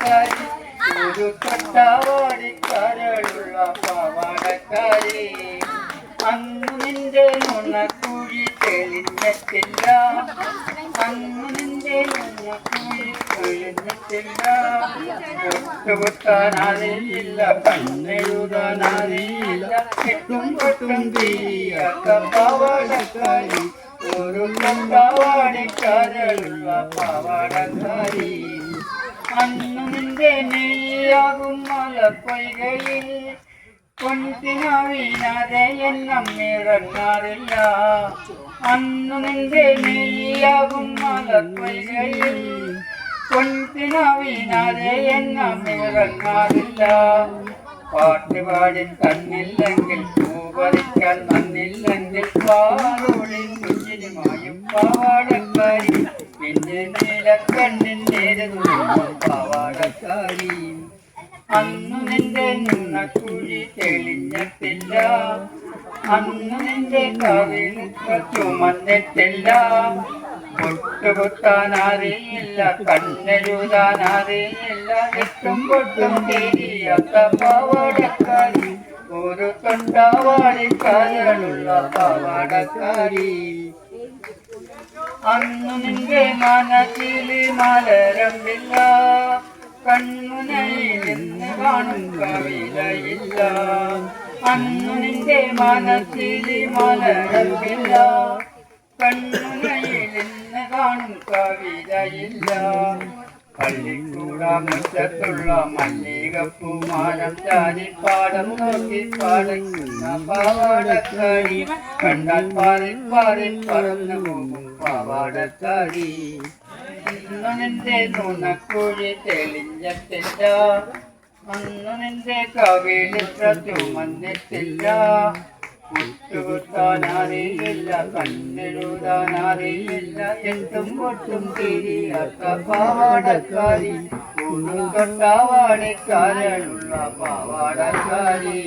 പാവാടക്കാരി ഒരു തൊട്ടാവാടിക്കാരുള്ള പാവാടക്കാരി അന്നു നിന്റെ നുണക്കുഴി തെളിഞ്ഞിട്ടില്ല അന്നു നിന്റെ നുണക്കുഴി തെളിഞ്ഞിട്ടില്ല പൊട്ടുകുത്താനറിയില്ല കണ്ണെഴുതാനറിയില്ല കെട്ടും പൊട്ടും തീയാത്ത പാവാടക്കാരി ഒരു തൊട്ടാവാടിക്കാരുള്ള പാവാടക്കാരി അന്നു നിന്റെ നെയ്യാകും മലപ്പൊയ്കയിൽ പൊൻകിനാവിനാതെ എന്നമ്മിറങ്ങാറില്ല അന്നു നിന്റെ നെയ്യാകും മലപ്പൊയ്കയിൽ പൊൻകിനാവിനാതെ എന്നമ്മിറങ്ങാറില്ല പാട്ടുപാടി കണ്ണില്ലെങ്കിൽ പൂപറിക്കാൻ മണ്ണില്ലെങ്കിൽ പാറോളിൽ കുഞ്ഞിനുമായും പാവാടക്കാരി പിന്നെ നീലക്കണ്ണിൻ നേരുന്നു പാവാടക്കാരി അന്നു നിന്റെ നുണക്കുഴി തെളിഞ്ഞിട്ടില്ല അന്നു നിന്റെ കവിൾ ചുമന്നിട്ടില്ല പൊട്ടുകുത്താനറിയില്ല കണ്ണെഴുതാനറിയില്ല എട്ടും പൊട്ടും തിരിയാത്ത പാവാടക്കാരി ഒരു തൊട്ടാവാടിക്കാരുള്ള പാവാടക്കാരി അന്നു നിന്റെ മനസ്സിൽ മലരമ്പില്ല കൺമുനയിൽ നിന്ന് കാണും കവിതയില്ല അന്നു നിന്റെ മനസ്സിൽ മലരമ്പില്ല കൺമുനയിൽ നിന്ന് കാണും കവിതയില്ല പള്ളിക്കൂട മുറ്റത്തുള്ള മല്ലികപ്പൂമാനം ചാരിപ്പാടം നോക്കി പാടുന്ന പാവാടക്കാരി കണ്ടാൽ പാറി പാറി പറന്നു പോകും പാവാടക്കാരി അന്നു നിന്റെ നുണക്കുഴി തെളിഞ്ഞിട്ടില്ല അന്നു നിന്റെ കവിളിത്ര ചുമന്നിട്ടില്ല മുട്ടുകുത്താനറിയില്ല കണ്ണെഴുതാനറിയില്ല എട്ടും പൊട്ടും തിരിയാത്ത പാവാടക്കാരി തൊട്ടാവാടിക്കാരുള്ള പാവാടക്കാരി